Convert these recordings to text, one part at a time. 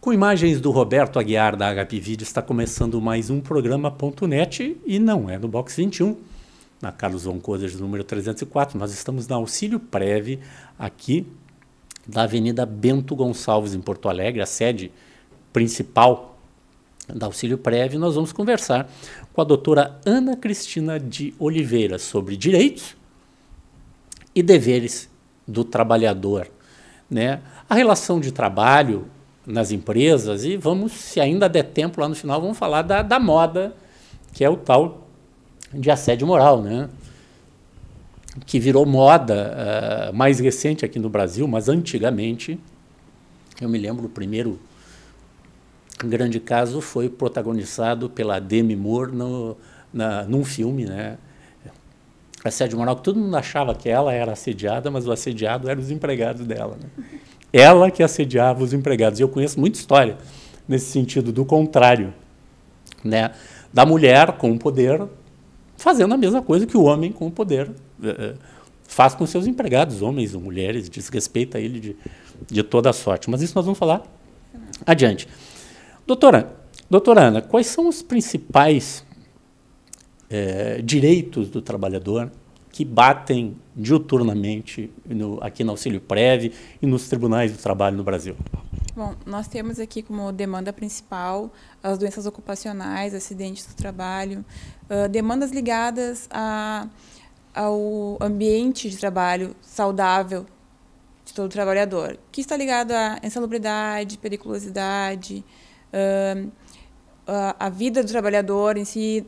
Com imagens do Roberto Aguiar, da HP Video, está começando mais um programa.net e não é no Box 21, na Carlos Von Cosers, número 304. Nós estamos na Auxílio Prev, aqui da Avenida Bento Gonçalves, em Porto Alegre, a sede principal da Auxílio Prev. Nós vamos conversar com a doutora Ana Cristina de Oliveira sobre direitos e deveres do trabalhador, né? A relação de trabalho nas empresas, e vamos, se ainda der tempo lá no final, vamos falar da moda, que é o tal de assédio moral, né? Que virou moda mais recente aqui no Brasil, mas antigamente, eu me lembro, o primeiro grande caso foi protagonizado pela Demi Moore num filme, né? Assédio moral, que todo mundo achava que ela era assediada, mas o assediado eram os empregados dela, né? Ela que assediava os empregados. E eu conheço muita história nesse sentido, do contrário, né? Da mulher com o poder fazendo a mesma coisa que o homem com o poder faz com seus empregados, homens ou mulheres, desrespeita ele de toda sorte. Mas isso nós vamos falar adiante. Doutora Ana, quais são os principais direitos do trabalhador que batem diuturnamente aqui no Auxílio Prev e nos tribunais do trabalho no Brasil? Bom, nós temos aqui como demanda principal as doenças ocupacionais, acidentes do trabalho, demandas ligadas ao ambiente de trabalho saudável de todo trabalhador, que está ligado à insalubridade, periculosidade, a vida do trabalhador em si,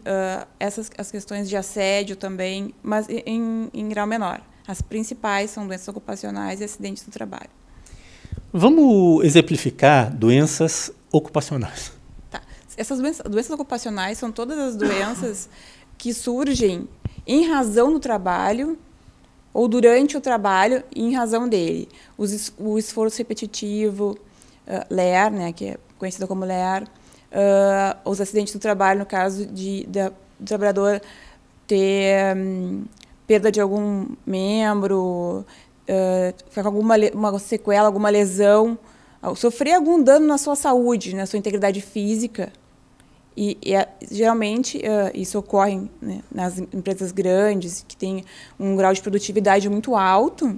as questões de assédio também, mas em grau menor. As principais são doenças ocupacionais e acidentes do trabalho. Vamos exemplificar doenças ocupacionais. Tá. Essas doenças ocupacionais são todas as doenças que surgem em razão do trabalho ou durante o trabalho em razão dele. O esforço repetitivo, LER, né, que é conhecida como LER, os acidentes do trabalho, no caso do trabalhador ter perda de algum membro, ficar com uma sequela, alguma lesão, sofrer algum dano na sua saúde, na sua integridade física. Geralmente, isso ocorre, né, nas empresas grandes, que têm um grau de produtividade muito alto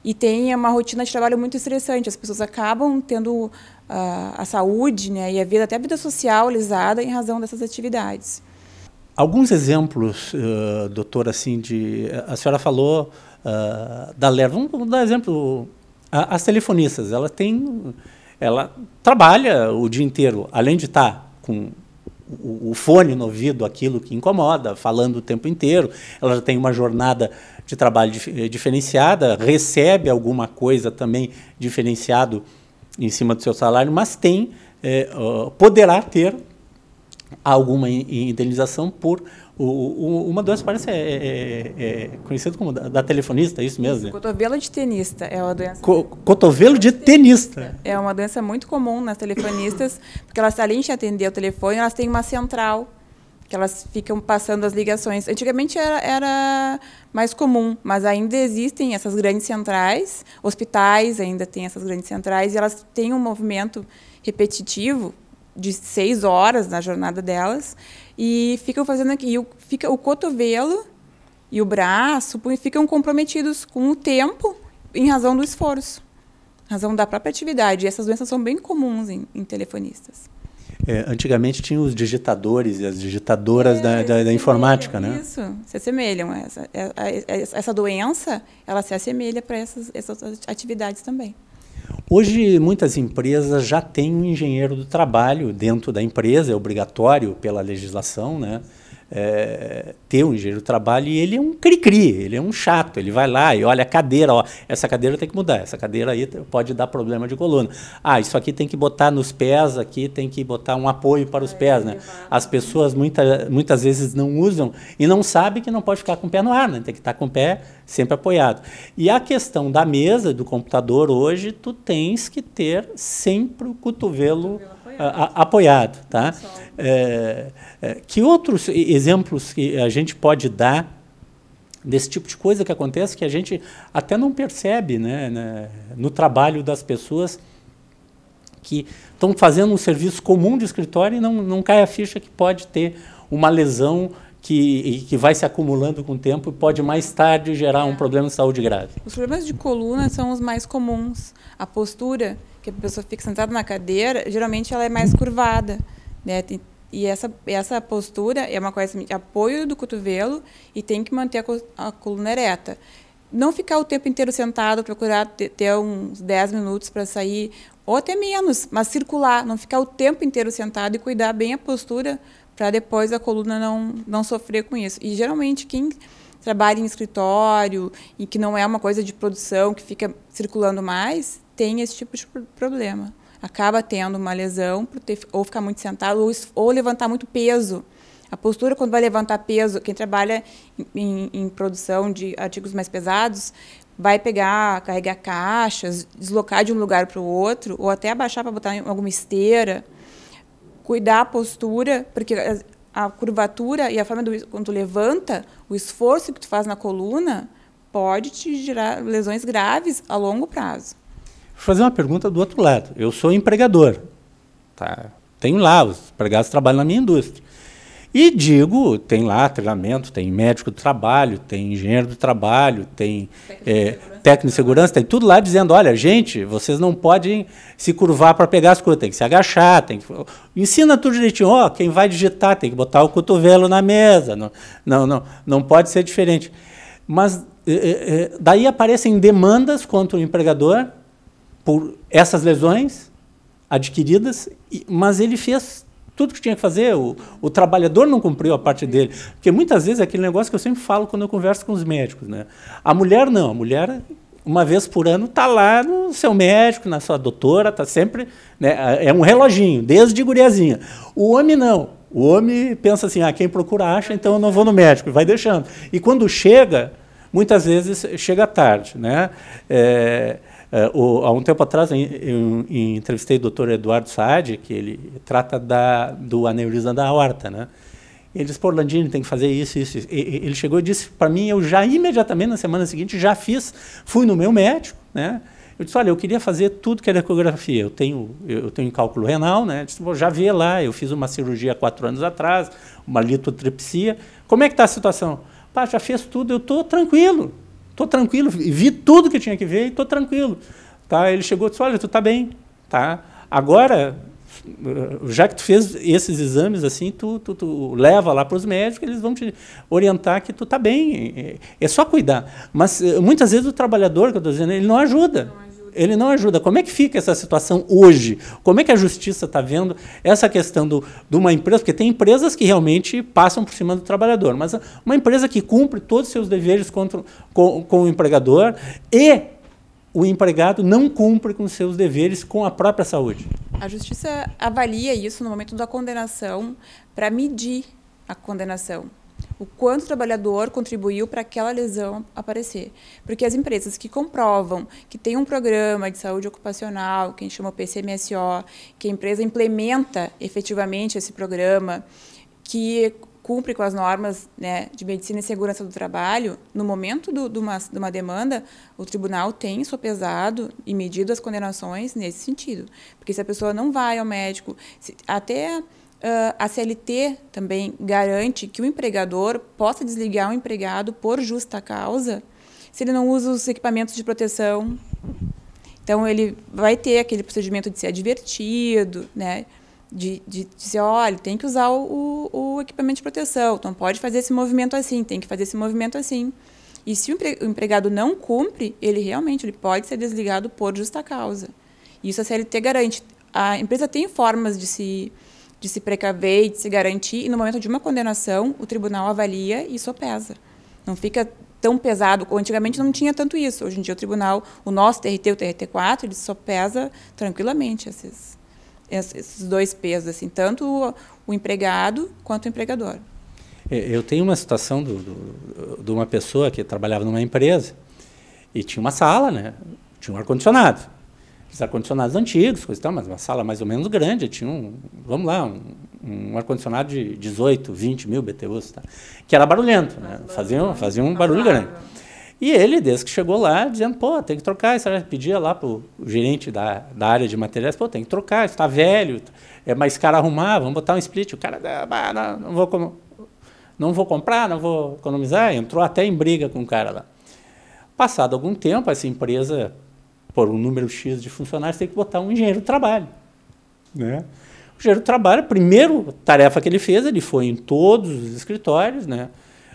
e tem uma rotina de trabalho muito estressante. As pessoas acabam tendo a saúde, né, e até a vida social lesada em razão dessas atividades. Alguns exemplos, doutora, assim, a senhora falou da LER. Vamos dar exemplo. As telefonistas, ela trabalha o dia inteiro, além de estar com o fone no ouvido, aquilo que incomoda, falando o tempo inteiro, ela já tem uma jornada de trabalho diferenciada, recebe alguma coisa também diferenciado em cima do seu salário, mas poderá ter alguma indenização por uma doença, parece conhecida como da telefonista, é isso mesmo? Isso, cotovelo de tenista é uma doença. Cotovelo de tenista. É uma doença muito comum nas telefonistas, porque elas, além de atender o telefone, elas têm uma central, que elas ficam passando as ligações. Antigamente era mais comum, mas ainda existem essas grandes centrais, hospitais ainda têm essas grandes centrais, e elas têm um movimento repetitivo de 6 horas na jornada delas, e ficam fazendo aqui, fica o cotovelo e o braço ficam comprometidos com o tempo em razão do esforço, em razão da própria atividade. E essas doenças são bem comuns em telefonistas. Antigamente tinha os digitadores e as digitadoras da informática, né? Isso, se assemelham. Essa doença, ela se assemelha para essas atividades também. Hoje, muitas empresas já têm um engenheiro do trabalho dentro da empresa, é obrigatório pela legislação, né? Ter um engenheiro do trabalho, e ele é um cri-cri, ele é um chato, ele vai lá e olha a cadeira, essa cadeira tem que mudar, essa cadeira aí pode dar problema de coluna. Isso aqui tem que botar nos pés, aqui tem que botar um apoio para os pés, né? As pessoas muitas vezes não usam e não sabem que não pode ficar com o pé no ar, né? Tem que estar com o pé sempre apoiado. E a questão da mesa, do computador, hoje, tu tens que ter sempre o cotovelo apoiado, tá? Que outros exemplos que a gente pode dar desse tipo de coisa que acontece, que a gente até não percebe, né, no trabalho das pessoas, que estão fazendo um serviço comum de escritório e não cai a ficha que pode ter uma lesão que vai se acumulando com o tempo e pode mais tarde gerar um problema de saúde grave. Os problemas de coluna são os mais comuns. A postura, que a pessoa fica sentada na cadeira, geralmente ela é mais curvada, né? E essa postura é uma coisa de apoio do cotovelo e tem que manter a coluna ereta. Não ficar o tempo inteiro sentado, procurar ter uns 10 minutos para sair, ou até menos, mas circular, não ficar o tempo inteiro sentado e cuidar bem a postura para depois a coluna não sofrer com isso. E, geralmente, quem trabalha em escritório e que não é uma coisa de produção, que fica circulando mais, tem esse tipo de problema. Acaba tendo uma lesão, ou ficar muito sentado, ou levantar muito peso. A postura, quando vai levantar peso, quem trabalha em produção de artigos mais pesados, vai carregar caixas, deslocar de um lugar para o outro, ou até abaixar para botar em alguma esteira. Cuidar a postura, porque a curvatura e a forma quando tu levanta, o esforço que tu faz na coluna pode te gerar lesões graves a longo prazo. Vou fazer uma pergunta do outro lado. Eu sou empregador. Tá? Tenho lá, os empregados trabalham na minha indústria. E digo, tem lá treinamento, tem médico do trabalho, tem engenheiro do trabalho, tem técnico de segurança, tem tudo lá dizendo, olha, gente, vocês não podem se curvar para pegar as coisas, tem que se agachar, ensina tudo direitinho, quem vai digitar tem que botar o cotovelo na mesa, não pode ser diferente. Mas daí aparecem demandas contra o empregador por essas lesões adquiridas, mas ele fez tudo que tinha que fazer, o trabalhador não cumpriu a parte dele. Porque muitas vezes é aquele negócio que eu sempre falo quando eu converso com os médicos, né? A mulher não, a mulher, uma vez por ano, está lá no seu médico, na sua doutora, está sempre, né? É um reloginho, desde guriazinha. O homem não. O homem pensa assim, quem procura acha, então eu não vou no médico, e vai deixando. E quando chega, muitas vezes chega tarde, né? Há um tempo atrás, eu entrevistei o doutor Eduardo Saad, que ele trata do aneurisma da aorta, né? Ele disse, Landini, tem que fazer isso. Ele chegou e disse para mim, eu já imediatamente, na semana seguinte, fui no meu médico, né? Eu disse, olha, eu queria fazer tudo que era ecografia. Eu tenho cálculo renal, né? Eu disse, já vi lá, eu fiz uma cirurgia há 4 anos atrás, uma litotripsia. Como é que está a situação? Já fez tudo, eu estou tranquilo. Estou tranquilo, vi tudo que tinha que ver e estou tranquilo. Tá? Ele chegou e disse, olha, tu está bem. Tá? Agora, já que tu fez esses exames, assim, tu leva lá para os médicos, eles vão te orientar que tu está bem. É só cuidar. Mas, muitas vezes, o trabalhador, que eu estou dizendo, ele não ajuda. Ele não ajuda. Como é que fica essa situação hoje? Como é que a justiça está vendo essa questão de uma empresa? Porque tem empresas que realmente passam por cima do trabalhador, mas uma empresa que cumpre todos os seus deveres com o empregador e o empregado não cumpre com os seus deveres com a própria saúde. A justiça avalia isso no momento da condenação para medir a condenação. O quanto o trabalhador contribuiu para aquela lesão aparecer. Porque as empresas que comprovam que tem um programa de saúde ocupacional, que a gente chama PCMSO, que a empresa implementa efetivamente esse programa, que cumpre com as normas, né, de medicina e segurança do trabalho, no momento de uma demanda, o tribunal tem sopesado e medido as condenações nesse sentido. Porque se a pessoa não vai ao médico, até... a CLT também garante que o empregador possa desligar o empregado por justa causa se ele não usa os equipamentos de proteção. Então, ele vai ter aquele procedimento de ser advertido, né? De dizer, olha, tem que usar o equipamento de proteção, então pode fazer esse movimento assim, tem que fazer esse movimento assim. E se o empregado não cumpre, ele pode ser desligado por justa causa. Isso a CLT garante. A empresa tem formas de se precaver e de se garantir, e no momento de uma condenação, o tribunal avalia e sopesa. Não fica tão pesado. Antigamente não tinha tanto isso. Hoje em dia o tribunal, o nosso TRT, o TRT4, ele sopesa tranquilamente esses dois pesos, assim, tanto o empregado quanto o empregador. Eu tenho uma situação de uma pessoa que trabalhava numa empresa e tinha uma sala, né? Tinha um ar-condicionado. Os ar-condicionados antigos, coisa e tal, mas uma sala mais ou menos grande, tinha um ar-condicionado de 18, 20 mil BTUs, tá? Que era barulhento, né? Fazia um barulho grande. E ele, desde que chegou lá, dizendo, pô, tem que trocar, pedia lá para o gerente da área de materiais, pô, tem que trocar, está velho, é mais caro arrumar, vamos botar um split. O cara, não vou comprar, não vou economizar, entrou até em briga com o cara lá. Passado algum tempo, essa empresa, por um número X de funcionários, tem que botar um engenheiro do trabalho. Né? O engenheiro do trabalho, a primeira tarefa que ele fez, ele foi em todos os escritórios, né?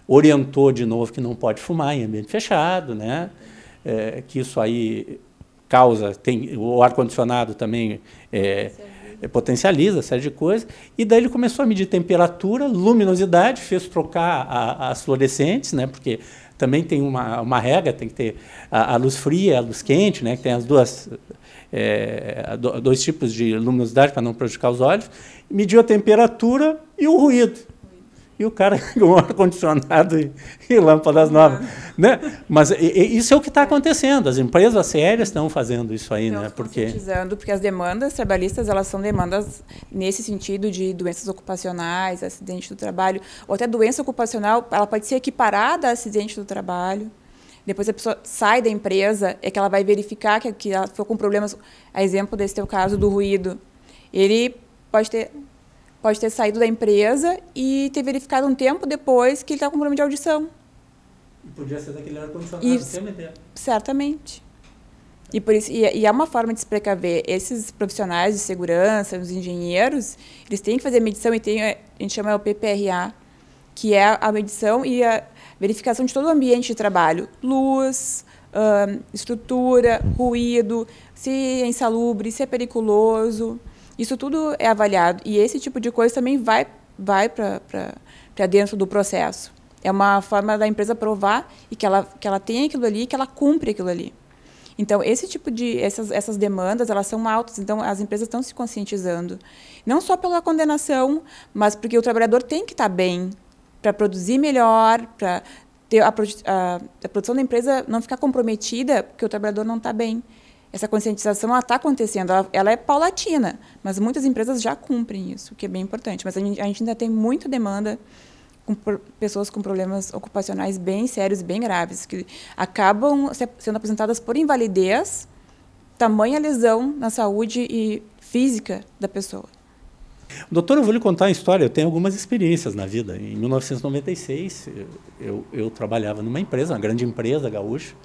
Orientou de novo que não pode fumar em ambiente fechado, né? Que isso aí causa, o ar-condicionado também potencializa, série de coisas, e daí ele começou a medir temperatura, luminosidade, fez trocar as fluorescentes, né? Porque também tem uma regra, tem que ter a luz fria, a luz quente, né? Que tem as dois tipos de luminosidade para não prejudicar os olhos, mediu a temperatura e o ruído. E o cara com ar-condicionado e lâmpadas novas. Né? Mas isso é o que está acontecendo. As empresas sérias estão fazendo isso aí. Né? Porque as demandas trabalhistas, elas são demandas nesse sentido de doenças ocupacionais, acidente do trabalho, ou até doença ocupacional, ela pode ser equiparada a acidente do trabalho. Depois a pessoa sai da empresa, é que ela vai verificar que ela ficou com problemas, a exemplo desse teu caso do ruído. Ele pode ter saído da empresa e ter verificado um tempo depois que ele está com problema de audição. E podia ser daquele ar-condicionado o tempo inteiro. Certamente. E, por isso, e é uma forma de se precaver. Esses profissionais de segurança, os engenheiros, eles têm que fazer medição e a gente chama o PPRA, que é a medição e a verificação de todo o ambiente de trabalho. Luz, estrutura, ruído, se é insalubre, se é periculoso. Isso tudo é avaliado. E esse tipo de coisa também vai para dentro do processo. É uma forma da empresa provar e que ela tem aquilo ali, que ela cumpre aquilo ali. Então, essas demandas, elas são altas. Então, as empresas estão se conscientizando. Não só pela condenação, mas porque o trabalhador tem que estar bem para produzir melhor, para ter a produção da empresa não ficar comprometida porque o trabalhador não está bem. Essa conscientização está acontecendo, ela é paulatina, mas muitas empresas já cumprem isso, o que é bem importante. Mas a gente ainda tem muita demanda com pessoas com problemas ocupacionais bem sérios e bem graves, que acabam sendo apresentadas por invalidez, tamanha lesão na saúde e física da pessoa. Doutor, eu vou lhe contar uma história. Eu tenho algumas experiências na vida. Em 1996, eu trabalhava numa empresa, uma grande empresa gaúcha,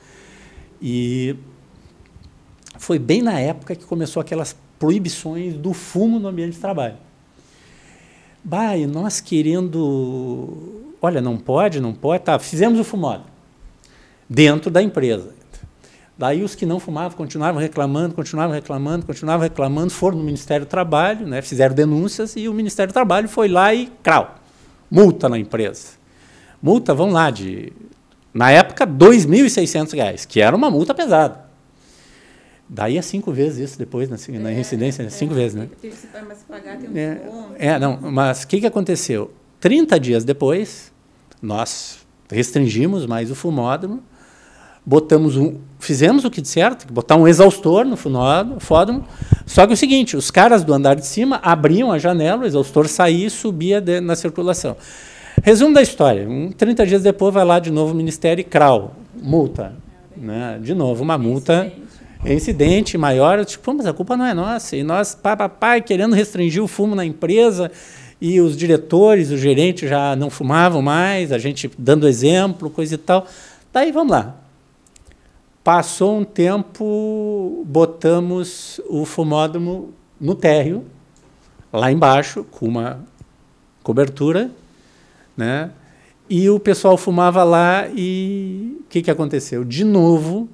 e foi bem na época que começou aquelas proibições do fumo no ambiente de trabalho. E nós querendo... Olha, não pode, tá, fizemos o fumódromo dentro da empresa. Daí os que não fumavam continuavam reclamando, foram no Ministério do Trabalho, né, fizeram denúncias, e o Ministério do Trabalho foi lá e, multa na empresa. Multa, vamos lá, na época, R$ 2.600, que era uma multa pesada. Daí é 5 vezes isso depois, na reincidência, 5 vezes, né? Mas pagar tem mas o que aconteceu? 30 dias depois, nós restringimos mais o fumódromo, fizemos o que disseram, tem que botar um exaustor no fumódromo, só que o seguinte, os caras do andar de cima abriam a janela, o exaustor saía e subia na circulação. Resumo da história, 30 dias depois vai lá de novo o Ministério e multa. Né? De novo, uma multa... Incidente maior, mas a culpa não é nossa. E nós, querendo restringir o fumo na empresa, e os diretores, o gerente já não fumavam mais, a gente dando exemplo, coisa e tal. Daí, vamos lá. Passou um tempo, botamos o fumódromo no térreo, lá embaixo, com uma cobertura, né? E o pessoal fumava lá e o que aconteceu? De novo,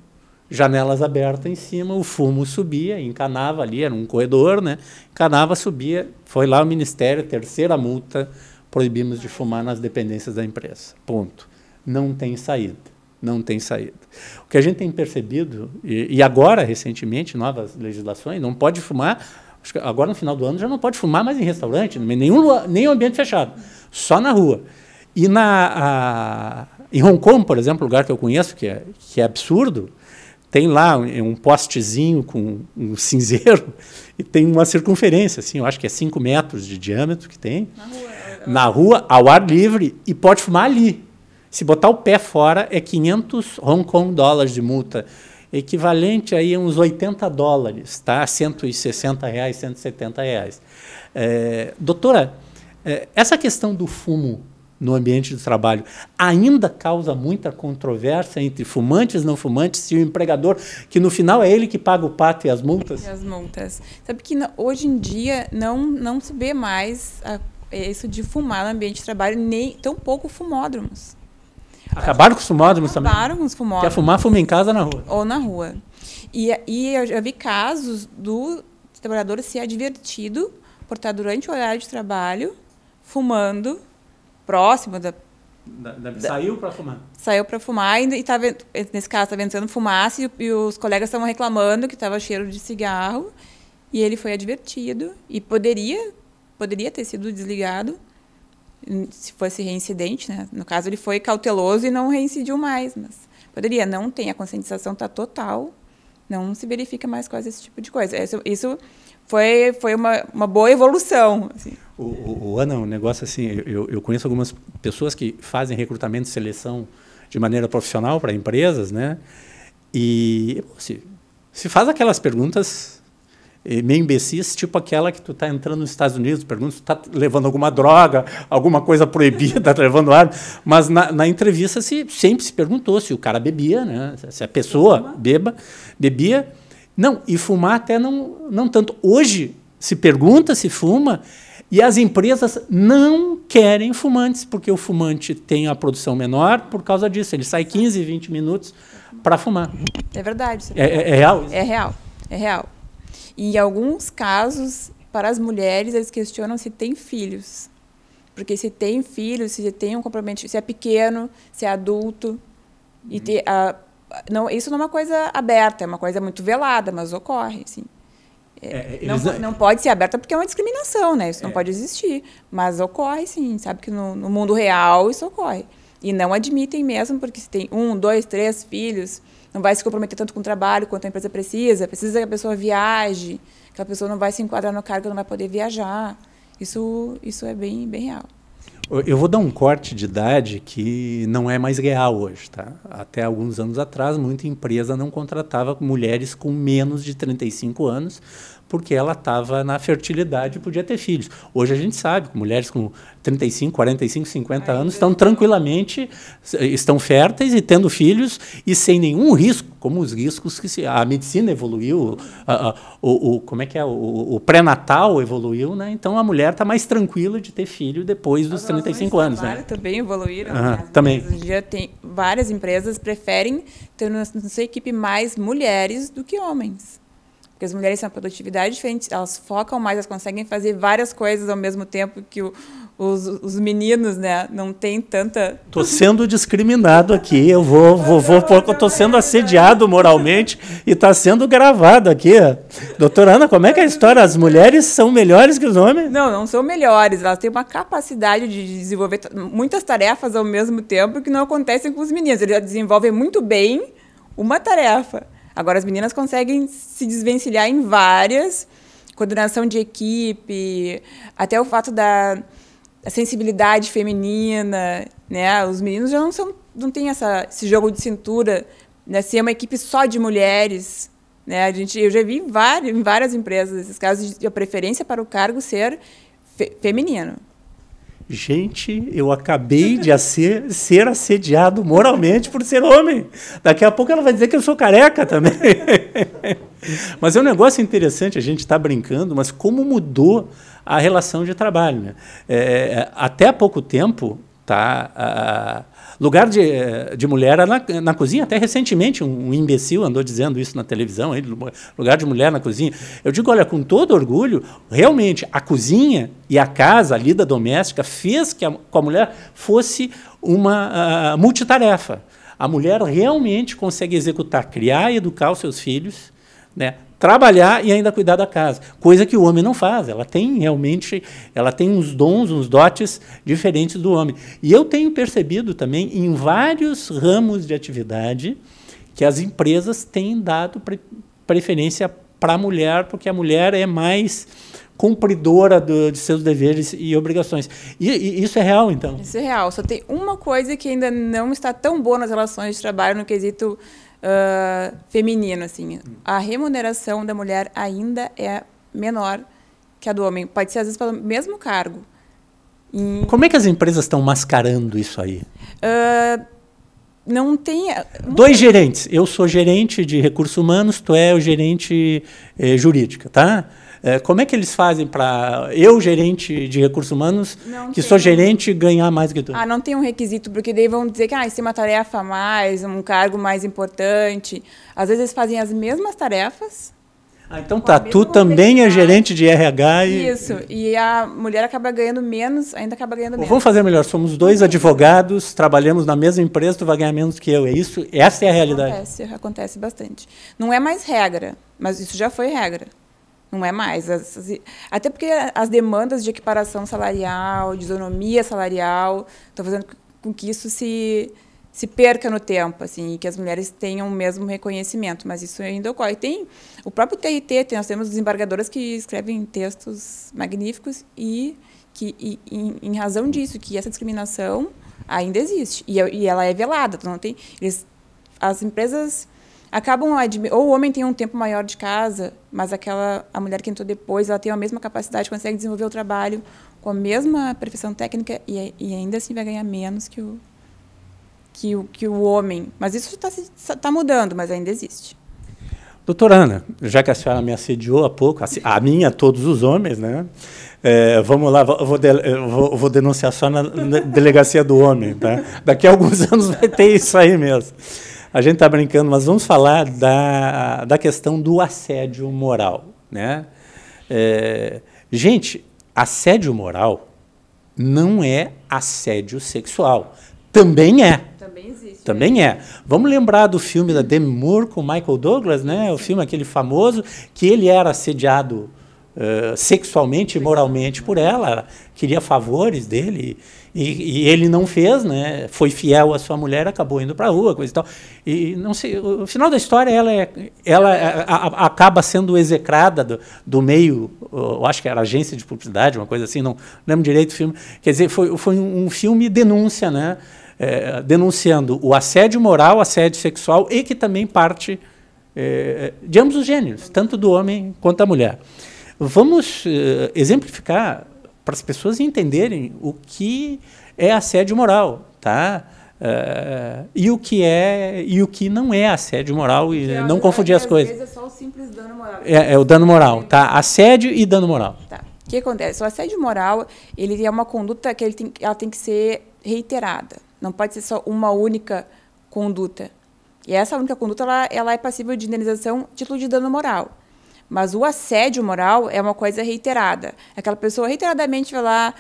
janelas abertas em cima, o fumo subia, encanava ali, era um corredor, né? Encanava, subia, foi lá o Ministério, terceira multa, proibimos de fumar nas dependências da empresa. Ponto. Não tem saída. Não tem saída. O que a gente tem percebido, e agora, recentemente, novas legislações, não pode fumar, acho que agora no final do ano já não pode fumar mais em restaurante, nem ambiente fechado, só na rua. E em Hong Kong, por exemplo, lugar que eu conheço, que é absurdo, tem lá um postezinho com um cinzeiro e tem uma circunferência, assim, eu acho que é 5 metros de diâmetro que tem, na rua, ao ar livre, e pode fumar ali. Se botar o pé fora, é 500 Hong Kong dólares de multa, equivalente aí a uns $80, tá? R$160, R$170. Doutora, essa questão do fumo no ambiente de trabalho ainda causa muita controvérsia entre fumantes e não fumantes, e o empregador, que no final é ele que paga o pato e as multas? E as multas. Sabe que hoje em dia não se vê mais isso de fumar no ambiente de trabalho, nem tão pouco fumódromos. Acabaram com os fumódromos também? Acabaram com os fumódromos. Quer fumar, fuma em casa ou na rua? Ou na rua. E eu já vi casos do trabalhador ser advertido por estar durante o horário de trabalho fumando próximo Saiu para fumar? Saiu para fumar e nesse caso estava ventando fumaça e os colegas estavam reclamando que estava cheiro de cigarro e ele foi advertido e poderia ter sido desligado se fosse reincidente, né? No caso ele foi cauteloso e não reincidiu mais, mas poderia, não tem, a conscientização está total, não se verifica mais quase esse tipo de coisa. Isso foi uma boa evolução. Assim. Ana, um negócio assim, eu conheço algumas pessoas que fazem recrutamento e seleção de maneira profissional para empresas, né? E se faz aquelas perguntas meio imbecis, tipo aquela que tu está entrando nos Estados Unidos, pergunta se tu está levando alguma droga, alguma coisa proibida, está levando ar, mas na entrevista sempre se perguntou se o cara bebia, né? Se a pessoa bebia. Não, e fumar até não tanto. Hoje se pergunta se fuma e as empresas não querem fumantes, porque o fumante tem a produção menor por causa disso. Ele sai 15, 20 minutos para fumar. É verdade. É real isso? É real. E em alguns casos, para as mulheres, eles questionam se tem filhos. Porque se tem filhos, se tem um comprometimento, se é pequeno, se é adulto. E isso não é uma coisa aberta, é uma coisa muito velada, mas ocorre, sim. Não pode ser aberta porque é uma discriminação, né? Isso não pode existir. Mas ocorre, sim. Sabe que no mundo real isso ocorre. E não admitem mesmo, porque se tem 1, 2, 3 filhos, não vai se comprometer tanto com o trabalho quanto a empresa precisa que a pessoa viaje, que a pessoa não vai se enquadrar no cargo, não vai poder viajar. Isso é bem, bem real. Eu vou dar um corte de idade que não é mais real hoje, tá? Até alguns anos atrás, muita empresa não contratava mulheres com menos de 35 anos, porque ela estava na fertilidade e podia ter filhos. Hoje a gente sabe que mulheres com 35, 45, 50 anos estão tranquilamente, estão férteis e tendo filhos e sem nenhum risco, como os riscos que a medicina evoluiu, o pré-natal evoluiu, né? Então a mulher está mais tranquila de ter filho depois dos 35 anos. Né? Também evoluíram. Também. Hoje em dia várias empresas preferem ter na sua equipe mais mulheres do que homens. Porque as mulheres têm uma produtividade diferente, elas focam mais, elas conseguem fazer várias coisas ao mesmo tempo que os meninos, né? Não tem tanta... Estou sendo discriminado aqui, eu estou sendo assediado moralmente e está sendo gravado aqui. Doutora Ana, como é que é a história? As mulheres são melhores que os homens? Não são melhores, elas têm uma capacidade de desenvolver muitas tarefas ao mesmo tempo que não acontecem com os meninos. Eles desenvolvem muito bem uma tarefa. Agora, as meninas conseguem se desvencilhar em várias, coordenação de equipe, até o fato da sensibilidade feminina, né? Os meninos já não têm esse jogo de cintura, né? Ser uma equipe só de mulheres, né? Eu já vi em várias empresas esses casos de a preferência para o cargo ser feminino. Gente, eu acabei de ser assediado moralmente por ser homem. Daqui a pouco ela vai dizer que eu sou careca também. Mas é um negócio interessante, a gente está brincando, mas como mudou a relação de trabalho. Né? Até há pouco tempo, lugar de mulher era na cozinha. Até recentemente um imbecil andou dizendo isso na televisão, lugar de mulher na cozinha. Eu digo, olha, com todo orgulho, realmente a cozinha e a casa, a lida doméstica, fez que a mulher fosse uma multitarefa. A mulher realmente consegue executar, criar e educar os seus filhos, né? Trabalhar e ainda cuidar da casa, coisa que o homem não faz. Ela tem uns dons, uns dotes diferentes do homem. E eu tenho percebido também em vários ramos de atividade que as empresas têm dado preferência para a mulher, porque a mulher é mais cumpridora de seus deveres e obrigações. E isso é real, então? Isso é real. Só tem uma coisa que ainda não está tão boa nas relações de trabalho no quesito feminino. Assim. A remuneração da mulher ainda é menor que a do homem. Pode ser, às vezes, pelo mesmo cargo. Como é que as empresas estão mascarando isso aí? Não tem... Dois gerentes. Eu sou gerente de recursos humanos, tu é o gerente jurídica, tá? Como é que eles fazem para eu, gerente de recursos humanos, que sou gerente, ganhar mais que tu? Não tem um requisito, porque daí vão dizer que isso tem uma tarefa a mais, um cargo mais importante. Às vezes eles fazem as mesmas tarefas. Então tá, tu também é gerente de RH e... Isso, e a mulher acaba ganhando menos, ainda acaba ganhando menos. Vamos fazer melhor, somos dois advogados, trabalhamos na mesma empresa, tu vai ganhar menos que eu, é isso? Essa é a realidade? Acontece bastante. Não é mais regra, mas isso já foi regra. Não é mais. Até porque as demandas de equiparação salarial, de isonomia salarial, estão fazendo com que isso se perca no tempo, assim, e que as mulheres tenham o mesmo reconhecimento. Mas isso ainda ocorre. Tem o próprio TRT, nós temos desembargadoras que escrevem textos magníficos e que, em razão disso, que essa discriminação ainda existe. E ela é velada. Não tem, as empresas... acabam ou o homem tem um tempo maior de casa, mas a mulher que entrou depois, ela tem a mesma capacidade, consegue desenvolver o trabalho com a mesma perfeição técnica e ainda assim vai ganhar menos que o homem. Mas isso está mudando, mas ainda existe. Doutora Ana, já que a senhora me assediou há pouco, a minha, todos os homens, né? Vamos lá, vou denunciar só na delegacia do homem, tá? Daqui a alguns anos vai ter isso aí mesmo. A gente está brincando, mas vamos falar da questão do assédio moral, né? Gente, assédio moral não é assédio sexual. Também é. Também existe. Também é. Vamos lembrar do filme da Demi Moore com Michael Douglas, né? O filme aquele famoso, que ele era assediado sexualmente e moralmente por ela, queria favores dele, e ele não fez, né? Foi fiel à sua mulher, acabou indo para a rua, coisa e tal. E não sei, o final da história, ela acaba sendo execrada do meio, eu acho que era agência de publicidade, uma coisa assim, não lembro direito do filme. Quer dizer, foi um filme denúncia, né? Denunciando o assédio moral, assédio sexual, e que também parte de ambos os gêneros, tanto do homem quanto da mulher. Vamos exemplificar para as pessoas entenderem o que é assédio moral, tá? E o que não é assédio moral, e não confundir as coisas. Às vezes é só o simples dano moral. É o dano moral, tá? Assédio e dano moral. Tá. O que acontece? O assédio moral, ele é uma conduta que ela tem que ser reiterada. Não pode ser só uma única conduta. E essa única conduta, ela é passível de indenização, título de dano moral. Mas o assédio moral é uma coisa reiterada. Aquela pessoa reiteradamente vai lá,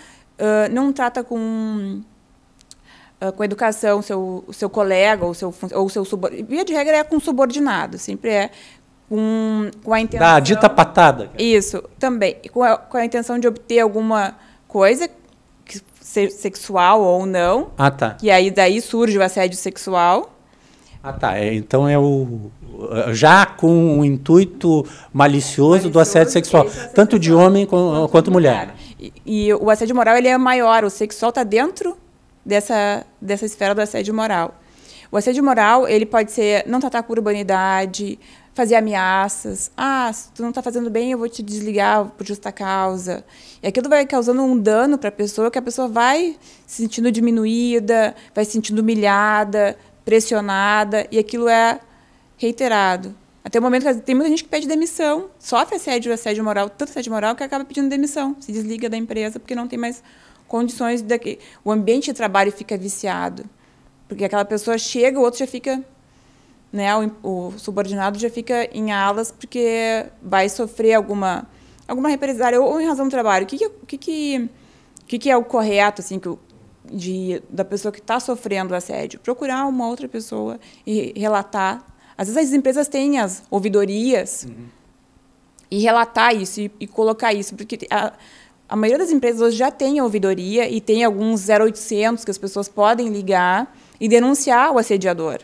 não trata com educação o seu colega ou o seu subordinado. Via de regra é com subordinado, sempre é com a intenção... Da dita patada. Isso, também. Com a intenção de obter alguma coisa, sexual ou não. Ah, tá. E daí surge o assédio sexual. Ah, tá. Então já com o intuito malicioso do assédio sexual, tanto de homem quanto mulher. E o assédio moral, ele é maior, o sexual está dentro dessa esfera do assédio moral. O assédio moral, ele pode ser não tratar com urbanidade, fazer ameaças. Se tu não está fazendo bem, eu vou te desligar por justa causa. E aquilo vai causando um dano para a pessoa, que a pessoa vai se sentindo diminuída, vai se sentindo humilhada, pressionada, e aquilo é reiterado. Até o momento que tem muita gente que pede demissão, sofre assédio moral, tanto assédio moral, que acaba pedindo demissão, se desliga da empresa porque não tem mais condições o ambiente de trabalho fica viciado. Porque aquela pessoa chega, o outro já fica, né, o subordinado já fica em alas porque vai sofrer alguma represália ou em razão do trabalho. O que é o correto, assim, da pessoa que está sofrendo assédio? Procurar uma outra pessoa e relatar. Às vezes as empresas têm as ouvidorias e relatar isso e colocar isso, porque a maioria das empresas hoje já tem a ouvidoria e tem alguns 0800 que as pessoas podem ligar e denunciar o assediador.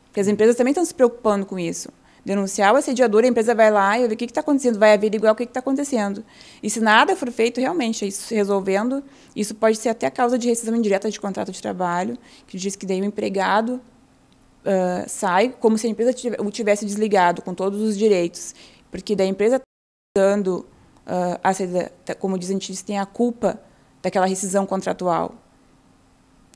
Porque as empresas também estão se preocupando com isso. denunciar o assediador, a empresa vai lá e vai ver o que está acontecendo, vai averiguar o que está acontecendo. E se nada for feito, realmente, isso resolvendo, isso pode ser até a causa de rescisão indireta de contrato de trabalho, que diz que daí o empregado sai como se a empresa o tivesse desligado com todos os direitos, porque da empresa está dando, como dizem, tem a culpa daquela rescisão contratual.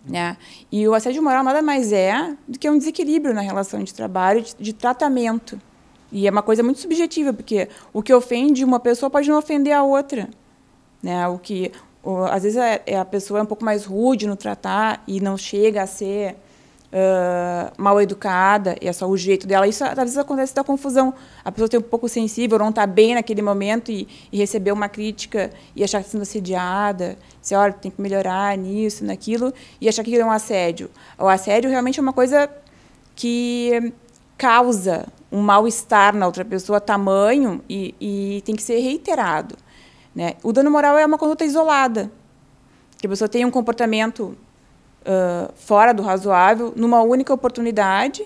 Né? E o assédio moral nada mais é do que um desequilíbrio na relação de trabalho, de tratamento. E é uma coisa muito subjetiva, porque o que ofende uma pessoa pode não ofender a outra. Né? Às vezes a pessoa é um pouco mais rude no tratar e não chega a ser mal educada, e é só o jeito dela. Isso, às vezes, acontece da confusão. A pessoa tem um pouco sensível, não está bem naquele momento e receber uma crítica e achar que está sendo assediada, dizer, olha, tem que melhorar nisso, naquilo, e achar que aquilo é um assédio. O assédio realmente é uma coisa que causa um mal-estar na outra pessoa, tamanho, e tem que ser reiterado. Né? O dano moral é uma conduta isolada, que a pessoa tem um comportamento fora do razoável, numa única oportunidade,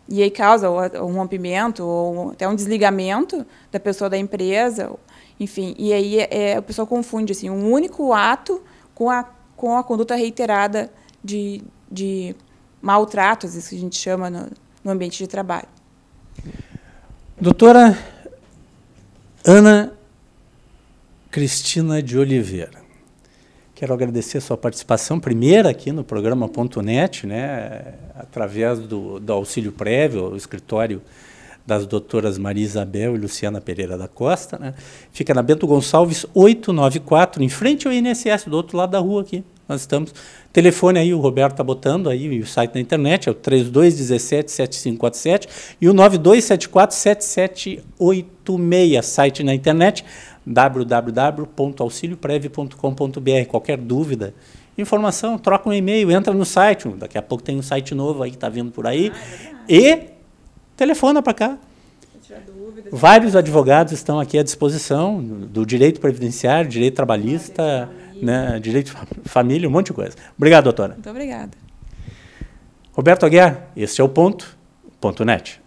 e aí causa um rompimento ou até um desligamento da pessoa da empresa, enfim. E aí a pessoa confunde assim, um único ato com a conduta reiterada de maltrato, às vezes, que a gente chama no ambiente de trabalho. Doutora Ana Cristina de Oliveira, quero agradecer a sua participação primeira aqui no programa.net, né, através do Auxílio Prévio, o escritório das doutoras Maria Isabel e Luciana Pereira da Costa. Né, fica na Bento Gonçalves 894, em frente ao INSS, do outro lado da rua aqui. Nós estamos. Telefone aí, o Roberto está botando aí, o site na internet, é o 3217-7547 e o 9274-7786, site na internet, www.auxilioprev.com.br. Qualquer dúvida, informação, troca um e-mail, entra no site, daqui a pouco tem um site novo aí que está vindo por aí, e telefona para cá. Vários advogados estão aqui à disposição, do direito previdenciário, direito trabalhista, né, direito de família, um monte de coisa. Obrigado, doutora. Muito obrigada. Roberto Aguiar, este é o ponto.net.